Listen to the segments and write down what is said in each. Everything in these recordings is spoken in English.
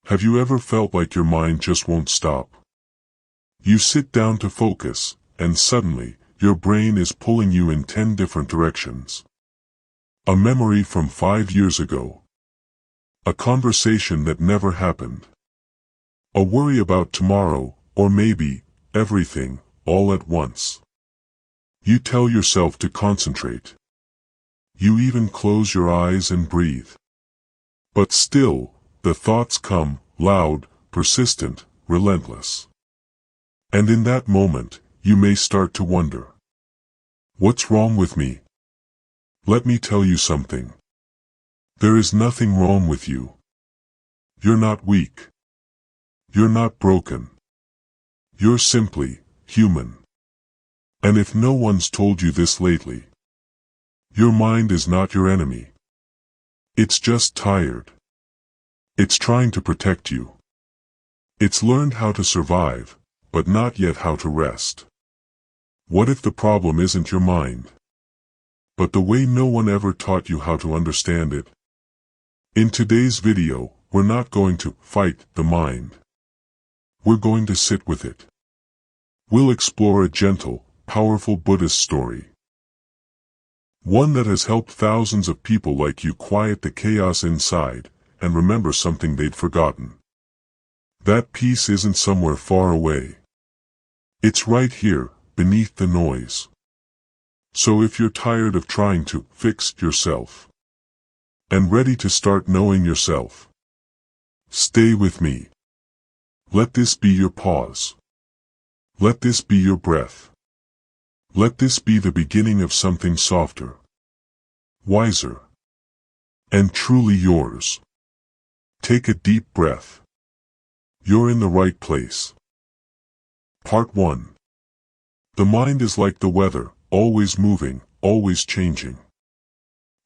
Have you ever felt like your mind just won't stop? You sit down to focus, and suddenly, your brain is pulling you in 10 different directions. A memory from 5 years ago. A conversation that never happened. A worry about tomorrow, or maybe, everything, all at once. You tell yourself to concentrate. You even close your eyes and breathe. But still, the thoughts come, loud, persistent, relentless. And in that moment, you may start to wonder. What's wrong with me? Let me tell you something. There is nothing wrong with you. You're not weak. You're not broken. You're simply human. And if no one's told you this lately, your mind is not your enemy. It's just tired. It's trying to protect you. It's learned how to survive, but not yet how to rest. What if the problem isn't your mind, but the way no one ever taught you how to understand it? In today's video, we're not going to fight the mind. We're going to sit with it. We'll explore a gentle, powerful Buddhist story. One that has helped thousands of people like you quiet the chaos inside, and remember something they'd forgotten. That peace isn't somewhere far away. It's right here, beneath the noise. So if you're tired of trying to fix yourself, and ready to start knowing yourself, stay with me. Let this be your pause. Let this be your breath. Let this be the beginning of something softer, wiser, and truly yours. Take a deep breath. You're in the right place. Part 1. The mind is like the weather, always moving, always changing.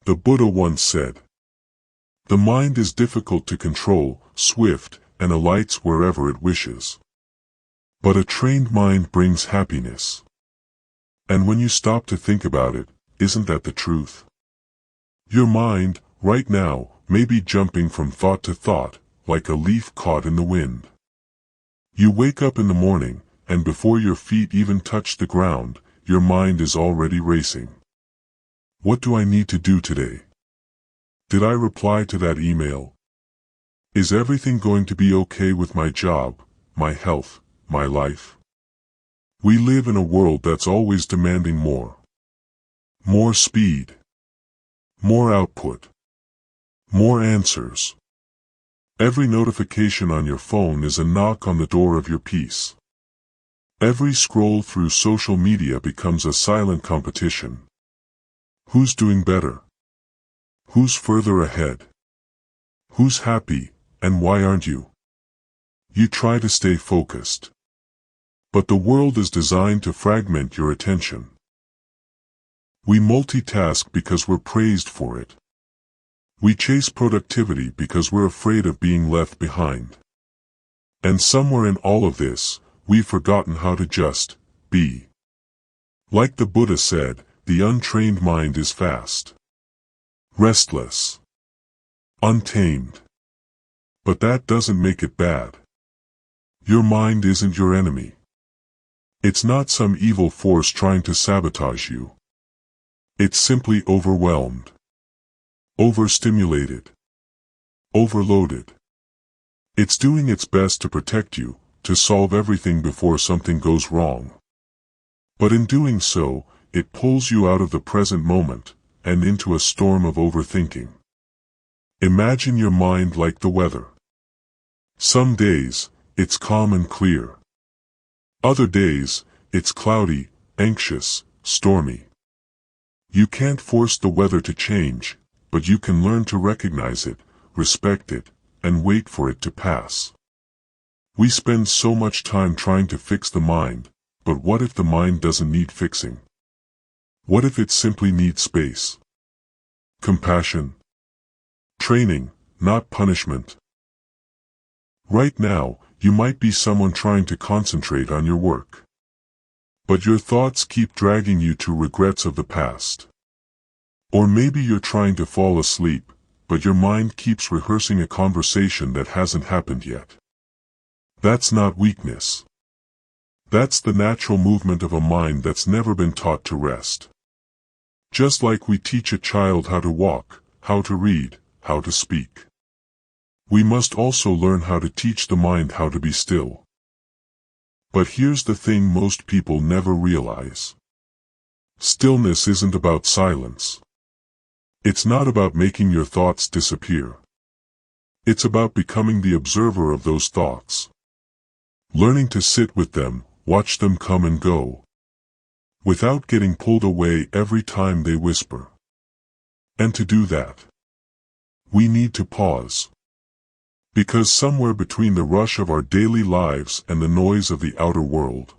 The Buddha once said, "The mind is difficult to control, swift, and alights wherever it wishes. But a trained mind brings happiness." And when you stop to think about it, isn't that the truth? Your mind, right now, may be jumping from thought to thought, like a leaf caught in the wind. You wake up in the morning, and before your feet even touch the ground, your mind is already racing. What do I need to do today? Did I reply to that email? Is everything going to be okay with my job, my health, my life? We live in a world that's always demanding more. More speed. More output. More answers. Every notification on your phone is a knock on the door of your peace. Every scroll through social media becomes a silent competition. Who's doing better? Who's further ahead? Who's happy, and why aren't you? You try to stay focused. But the world is designed to fragment your attention. We multitask because we're praised for it. We chase productivity because we're afraid of being left behind. And somewhere in all of this, we've forgotten how to just be. Like the Buddha said, the untrained mind is fast, restless, untamed. But that doesn't make it bad. Your mind isn't your enemy. It's not some evil force trying to sabotage you. It's simply overwhelmed, overstimulated, overloaded. It's doing its best to protect you, to solve everything before something goes wrong. But in doing so, it pulls you out of the present moment, and into a storm of overthinking. Imagine your mind like the weather. Some days, it's calm and clear. Other days, it's cloudy, anxious, stormy. You can't force the weather to change, but you can learn to recognize it, respect it, and wait for it to pass. We spend so much time trying to fix the mind, but what if the mind doesn't need fixing? What if it simply needs space? Compassion. Training, not punishment. Right now, you might be someone trying to concentrate on your work. But your thoughts keep dragging you to regrets of the past. Or maybe you're trying to fall asleep, but your mind keeps rehearsing a conversation that hasn't happened yet. That's not weakness. That's the natural movement of a mind that's never been taught to rest. Just like we teach a child how to walk, how to read, how to speak. We must also learn how to teach the mind how to be still. But here's the thing most people never realize. Stillness isn't about silence. It's not about making your thoughts disappear. It's about becoming the observer of those thoughts. Learning to sit with them, watch them come and go, without getting pulled away every time they whisper. And to do that, we need to pause. Because somewhere between the rush of our daily lives and the noise of the outer world,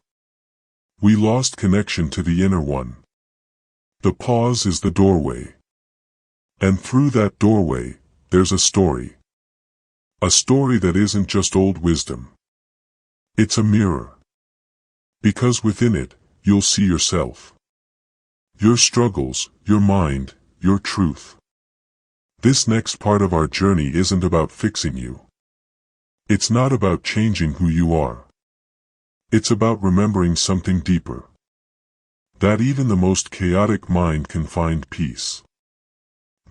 we lost connection to the inner one. The pause is the doorway. And through that doorway, there's a story. A story that isn't just old wisdom. It's a mirror. Because within it, you'll see yourself. Your struggles, your mind, your truth. This next part of our journey isn't about fixing you. It's not about changing who you are. It's about remembering something deeper. That even the most chaotic mind can find peace.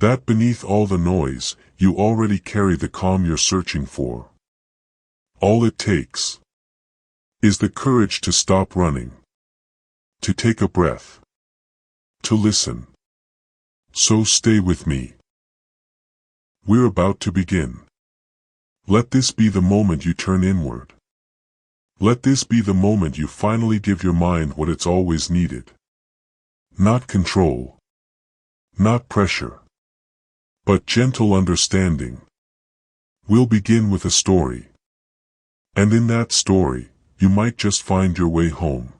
That beneath all the noise, you already carry the calm you're searching for. All it takes is the courage to stop running. To take a breath. To listen. So stay with me. We're about to begin. Let this be the moment you turn inward. Let this be the moment you finally give your mind what it's always needed. Not control. Not pressure. But gentle understanding. We'll begin with a story. And in that story, you might just find your way home.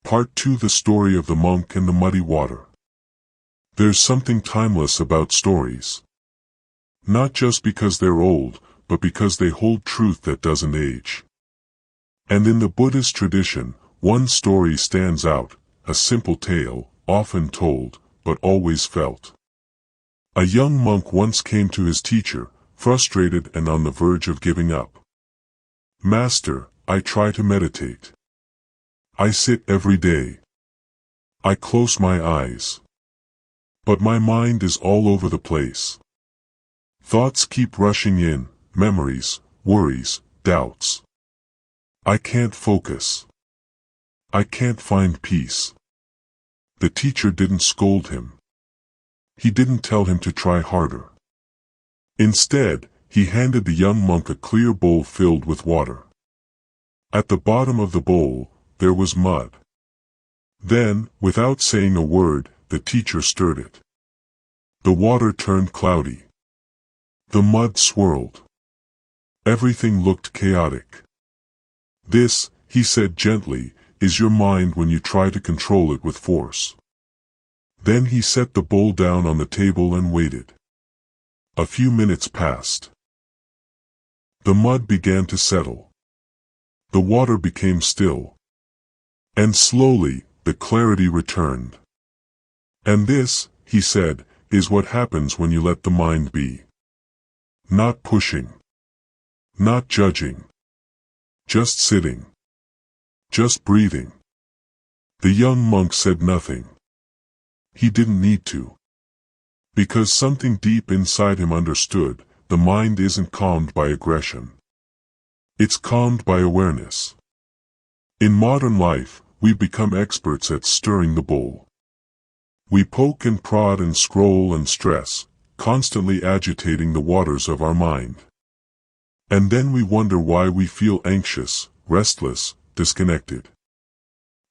Part 2: The Story of the Monk and the Muddy Water. There's something timeless about stories. Not just because they're old, but because they hold truth that doesn't age. And in the Buddhist tradition, one story stands out, a simple tale, often told, but always felt. A young monk once came to his teacher, frustrated and on the verge of giving up. "Master, I try to meditate. I sit every day. I close my eyes. But my mind is all over the place. Thoughts keep rushing in, memories, worries, doubts. I can't focus. I can't find peace." The teacher didn't scold him. He didn't tell him to try harder. Instead, he handed the young monk a clear bowl filled with water. At the bottom of the bowl, there was mud. Then, without saying a word, the teacher stirred it. The water turned cloudy. The mud swirled. Everything looked chaotic. "This," he said gently, "is your mind when you try to control it with force." Then he set the bowl down on the table and waited. A few minutes passed. The mud began to settle. The water became still. And slowly, the clarity returned. "And this," he said, "is what happens when you let the mind be. Not pushing. Not judging. Just sitting. Just breathing." The young monk said nothing. He didn't need to. Because something deep inside him understood, the mind isn't calmed by aggression. It's calmed by awareness. In modern life, we've become experts at stirring the bowl. We poke and prod and scroll and stress, constantly agitating the waters of our mind. And then we wonder why we feel anxious, restless, disconnected.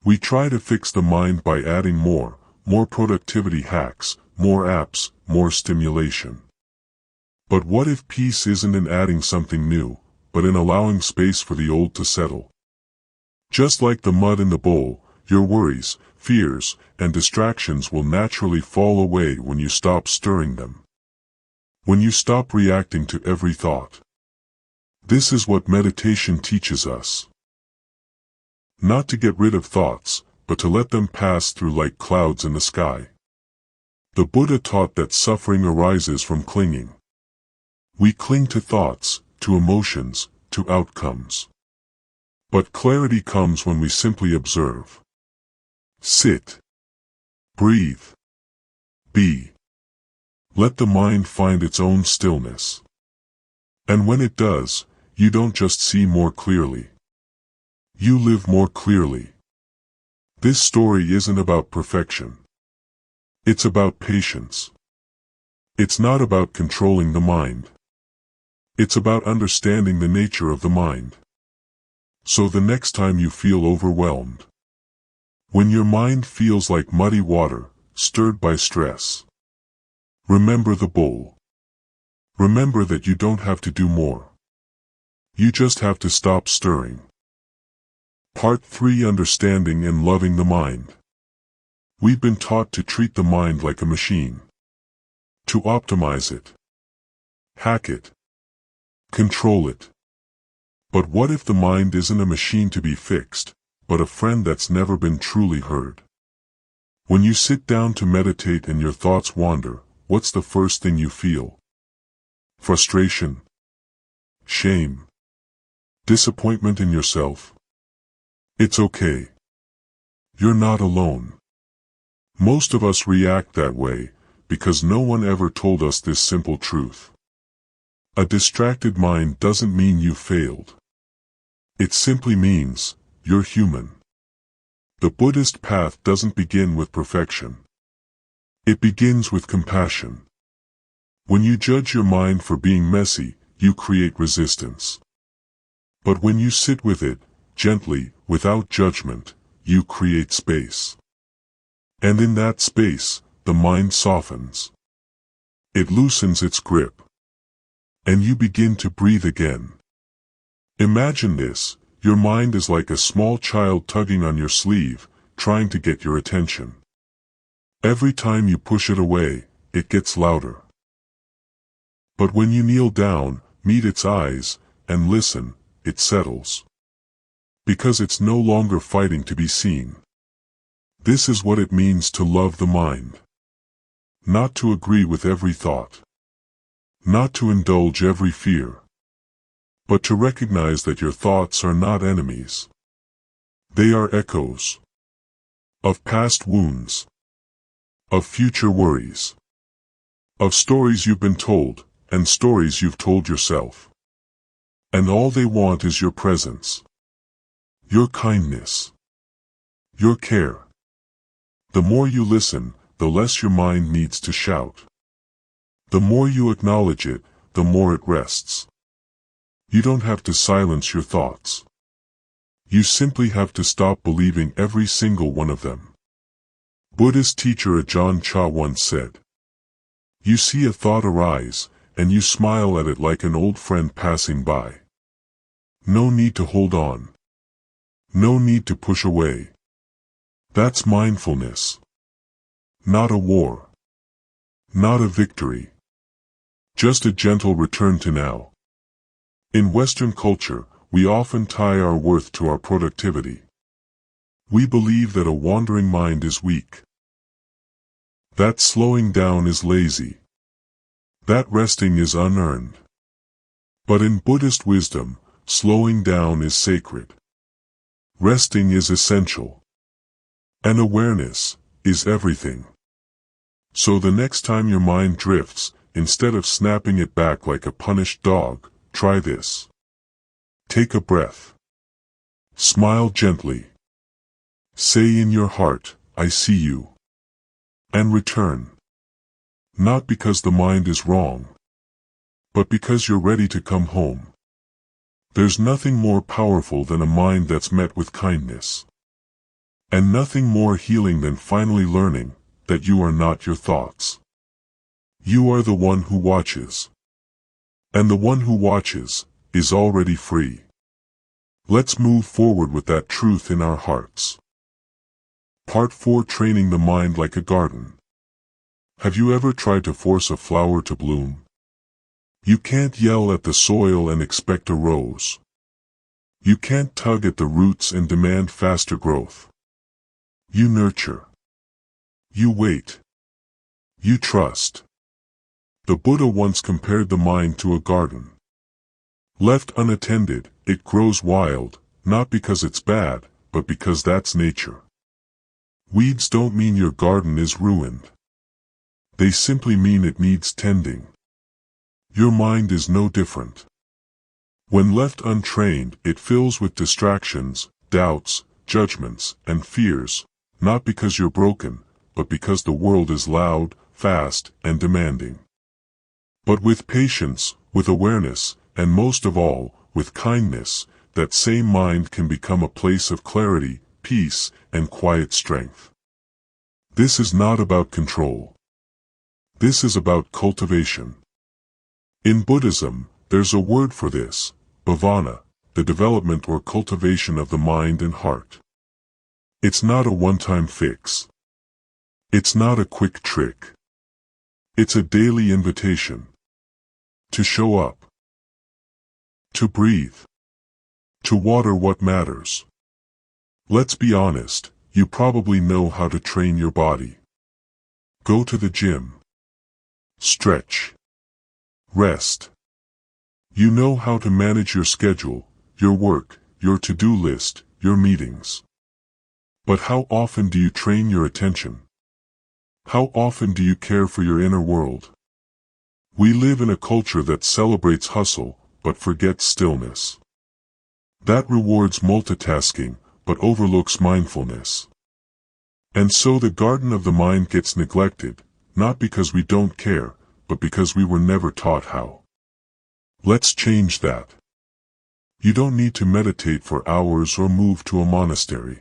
We try to fix the mind by adding more productivity hacks, more apps, more stimulation. But what if peace isn't in adding something new, but in allowing space for the old to settle? Just like the mud in the bowl, your worries, fears, and distractions will naturally fall away when you stop stirring them. When you stop reacting to every thought. This is what meditation teaches us. Not to get rid of thoughts, but to let them pass through like clouds in the sky. The Buddha taught that suffering arises from clinging. We cling to thoughts, to emotions, to outcomes. But clarity comes when we simply observe. Sit. Breathe. Be. Let the mind find its own stillness. And when it does, you don't just see more clearly. You live more clearly. This story isn't about perfection. It's about patience. It's not about controlling the mind. It's about understanding the nature of the mind. So the next time you feel overwhelmed, when your mind feels like muddy water, stirred by stress, remember the bowl. Remember that you don't have to do more. You just have to stop stirring. Part 3: Understanding and Loving the Mind. We've been taught to treat the mind like a machine. To optimize it. Hack it. Control it. But what if the mind isn't a machine to be fixed, but a friend that's never been truly heard? When you sit down to meditate and your thoughts wander, what's the first thing you feel? Frustration? Shame? Disappointment in yourself? It's okay. You're not alone. Most of us react that way, because no one ever told us this simple truth. A distracted mind doesn't mean you failed. It simply means, you're human. The Buddhist path doesn't begin with perfection. It begins with compassion. When you judge your mind for being messy, you create resistance. But when you sit with it, gently, without judgment, you create space. And in that space, the mind softens. It loosens its grip. And you begin to breathe again. Imagine this: your mind is like a small child tugging on your sleeve, trying to get your attention. Every time you push it away, it gets louder. But when you kneel down, meet its eyes, and listen, it settles. Because it's no longer fighting to be seen. This is what it means to love the mind. Not to agree with every thought. Not to indulge every fear. But to recognize that your thoughts are not enemies. They are echoes. Of past wounds. Of future worries. Of stories you've been told, and stories you've told yourself. And all they want is your presence. Your kindness. Your care. The more you listen, the less your mind needs to shout. The more you acknowledge it, the more it rests. You don't have to silence your thoughts. You simply have to stop believing every single one of them. Buddhist teacher Ajahn Chah once said, "You see a thought arise, and you smile at it like an old friend passing by. No need to hold on. No need to push away. That's mindfulness. Not a war. Not a victory. Just a gentle return to now." In Western culture, we often tie our worth to our productivity. We believe that a wandering mind is weak. That slowing down is lazy. That resting is unearned. But in Buddhist wisdom, slowing down is sacred. Resting is essential. And awareness is everything. So the next time your mind drifts, instead of snapping it back like a punished dog, try this. Take a breath. Smile gently. Say in your heart, "I see you." And return. Not because the mind is wrong, but because you're ready to come home. There's nothing more powerful than a mind that's met with kindness. And nothing more healing than finally learning that you are not your thoughts. You are the one who watches. And the one who watches is already free. Let's move forward with that truth in our hearts. Part 4: Training the Mind Like a Garden. Have you ever tried to force a flower to bloom? You can't yell at the soil and expect a rose. You can't tug at the roots and demand faster growth. You nurture. You wait. You trust. The Buddha once compared the mind to a garden. Left unattended, it grows wild, not because it's bad, but because that's nature. Weeds don't mean your garden is ruined. They simply mean it needs tending. Your mind is no different. When left untrained, it fills with distractions, doubts, judgments, and fears, not because you're broken, but because the world is loud, fast, and demanding. But with patience, with awareness, and most of all, with kindness, that same mind can become a place of clarity, peace, and quiet strength. This is not about control. This is about cultivation. In Buddhism, there's a word for this, bhavana, the development or cultivation of the mind and heart. It's not a one-time fix. It's not a quick trick. It's a daily invitation. To show up. To breathe. To water what matters. Let's be honest, you probably know how to train your body. Go to the gym. Stretch. Rest. You know how to manage your schedule, your work, your to-do list, your meetings. But how often do you train your attention? How often do you care for your inner world? We live in a culture that celebrates hustle, but forgets stillness. That rewards multitasking, but overlooks mindfulness. And so the garden of the mind gets neglected, not because we don't care, but because we were never taught how. Let's change that. You don't need to meditate for hours or move to a monastery.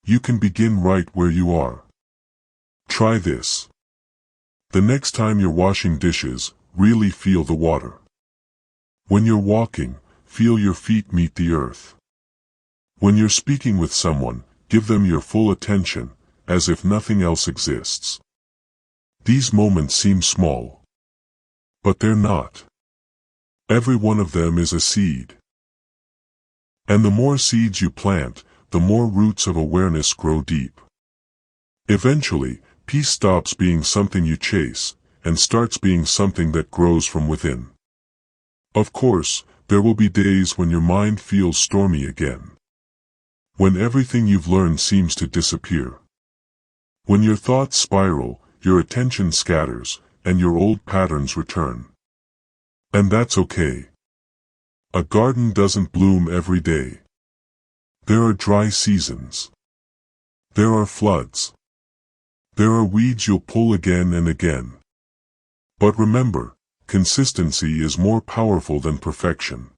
You can begin right where you are. Try this. The next time you're washing dishes, really feel the water. When you're walking, feel your feet meet the earth. When you're speaking with someone, give them your full attention, as if nothing else exists. These moments seem small. But they're not. Every one of them is a seed. And the more seeds you plant, the more roots of awareness grow deep. Eventually, peace stops being something you chase, and starts being something that grows from within. Of course, there will be days when your mind feels stormy again. When everything you've learned seems to disappear. When your thoughts spiral, your attention scatters, and your old patterns return. And that's okay. A garden doesn't bloom every day. There are dry seasons. There are floods. There are weeds you'll pull again and again. But remember, consistency is more powerful than perfection.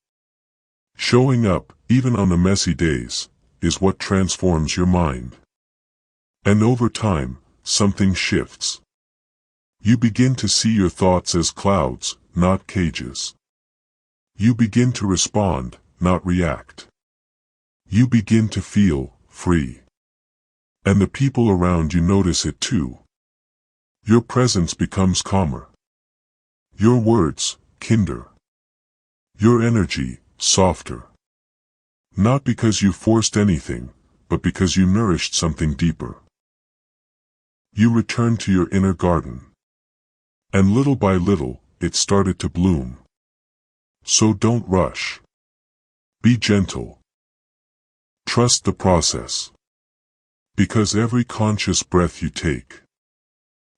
Showing up, even on the messy days, is what transforms your mind. And over time, something shifts. You begin to see your thoughts as clouds, not cages. You begin to respond, not react. You begin to feel free. And the people around you notice it too. Your presence becomes calmer. Your words, kinder. Your energy, softer. Not because you forced anything, but because you nourished something deeper. You return to your inner garden. And little by little, it started to bloom. So don't rush. Be gentle. Trust the process. Because every conscious breath you take,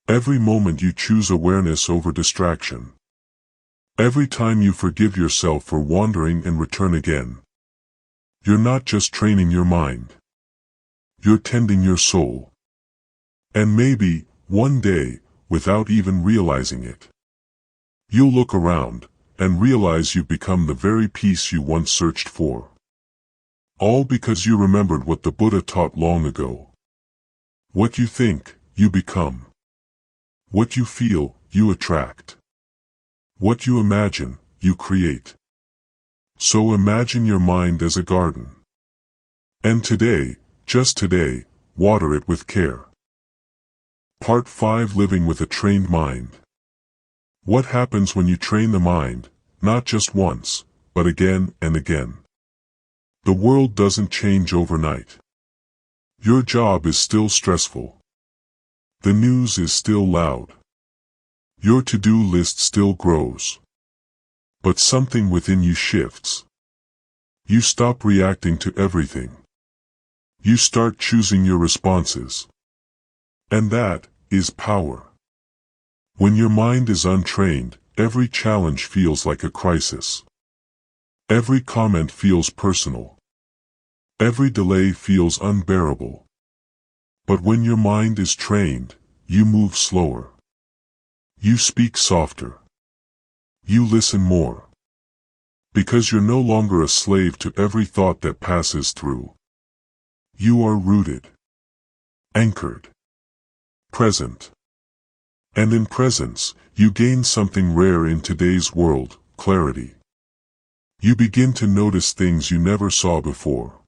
every moment you choose awareness over distraction, every time you forgive yourself for wandering and return again, you're not just training your mind. You're tending your soul. And maybe, one day, without even realizing it, you'll look around, and realize you've become the very peace you once searched for. All because you remembered what the Buddha taught long ago. What you think, you become. What you feel, you attract. What you imagine, you create. So imagine your mind as a garden. And today, just today, water it with care. Part 5: Living with a Trained Mind. What happens when you train the mind, not just once, but again and again? The world doesn't change overnight. Your job is still stressful. The news is still loud. Your to-do list still grows. But something within you shifts. You stop reacting to everything. You start choosing your responses. And that is power. When your mind is untrained, every challenge feels like a crisis. Every comment feels personal. Every delay feels unbearable. But when your mind is trained, you move slower. You speak softer. You listen more. Because you're no longer a slave to every thought that passes through. You are rooted, anchored, present. And in presence, you gain something rare in today's world, clarity. You begin to notice things you never saw before.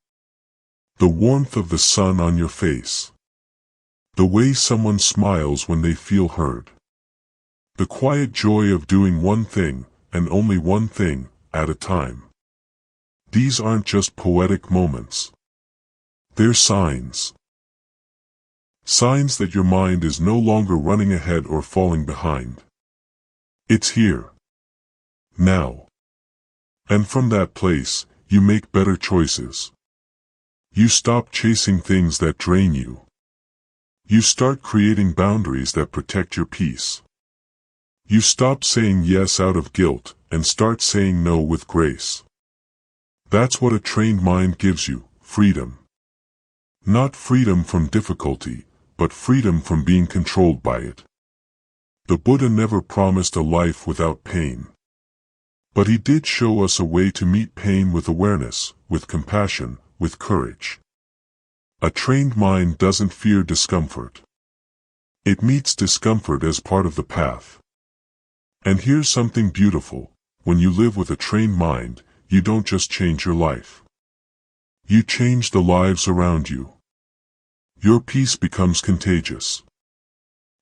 The warmth of the sun on your face. The way someone smiles when they feel heard. The quiet joy of doing one thing, and only one thing, at a time. These aren't just poetic moments. They're signs. Signs that your mind is no longer running ahead or falling behind. It's here. Now. And from that place, you make better choices. You stop chasing things that drain you. You start creating boundaries that protect your peace. You stop saying yes out of guilt, and start saying no with grace. That's what a trained mind gives you, freedom. Not freedom from difficulty, but freedom from being controlled by it. The Buddha never promised a life without pain. But he did show us a way to meet pain with awareness, with compassion, with courage. A trained mind doesn't fear discomfort. It meets discomfort as part of the path. And here's something beautiful. When you live with a trained mind, you don't just change your life. You change the lives around you. Your peace becomes contagious.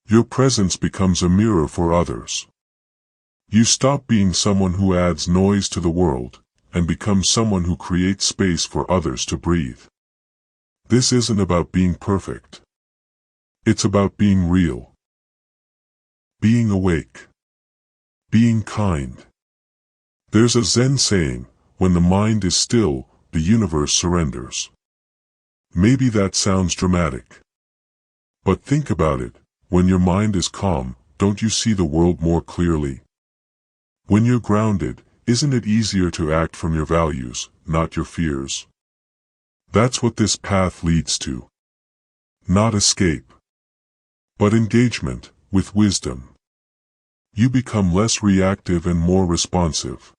Your presence becomes a mirror for others. You stop being someone who adds noise to the world, and become someone who creates space for others to breathe. This isn't about being perfect. It's about being real. Being awake. Being kind. There's a Zen saying, when the mind is still, the universe surrenders. Maybe that sounds dramatic. But think about it, when your mind is calm, don't you see the world more clearly? When you're grounded, isn't it easier to act from your values, not your fears? That's what this path leads to. Not escape, but engagement, with wisdom. You become less reactive and more responsive.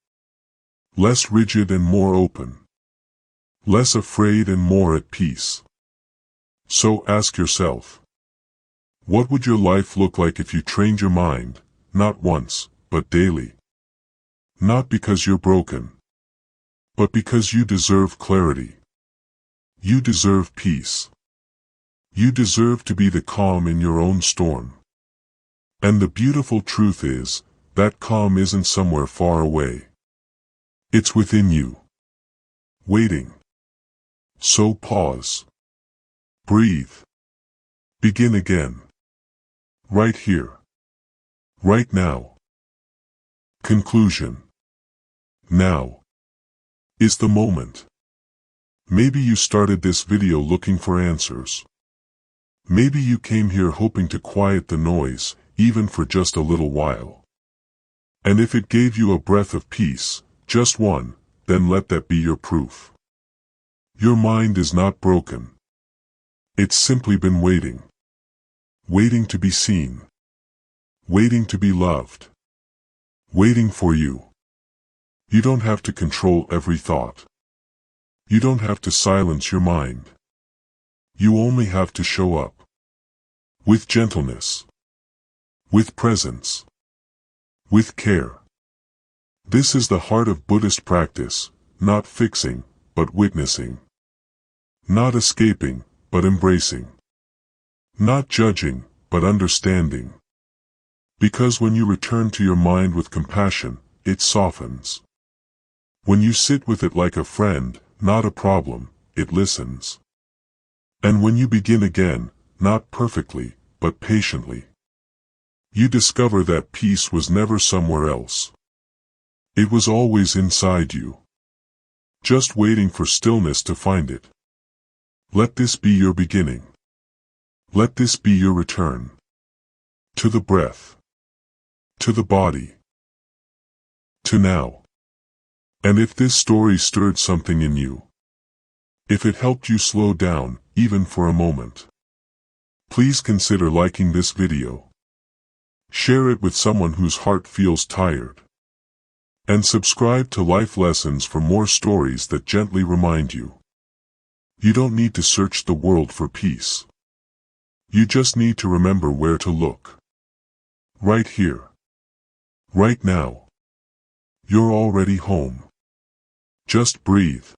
Less rigid and more open. Less afraid and more at peace. So ask yourself, what would your life look like if you trained your mind, not once, but daily? Not because you're broken, but because you deserve clarity. You deserve peace. You deserve to be the calm in your own storm. And the beautiful truth is, that calm isn't somewhere far away. It's within you. Waiting. So pause. Breathe. Begin again. Right here. Right now. Conclusion. Now is the moment. Maybe you started this video looking for answers. Maybe you came here hoping to quiet the noise, even for just a little while. And if it gave you a breath of peace, just one, then let that be your proof. Your mind is not broken. It's simply been waiting. Waiting to be seen. Waiting to be loved. Waiting for you. You don't have to control every thought. You don't have to silence your mind. You only have to show up. With gentleness. With presence. With care. This is the heart of Buddhist practice, not fixing, but witnessing. Not escaping, but embracing. Not judging, but understanding. Because when you return to your mind with compassion, it softens. When you sit with it like a friend, not a problem, it listens. And when you begin again, not perfectly, but patiently, You discover that peace was never somewhere else. It was always inside you, just waiting for stillness to find it. Let this be your beginning. Let this be your return. To the breath. To the body. To now. And if this story stirred something in you, if it helped you slow down, even for a moment, please consider liking this video. Share it with someone whose heart feels tired. And subscribe to Life Lessons for more stories that gently remind you. You don't need to search the world for peace. You just need to remember where to look. Right here. Right now. You're already home. Just breathe.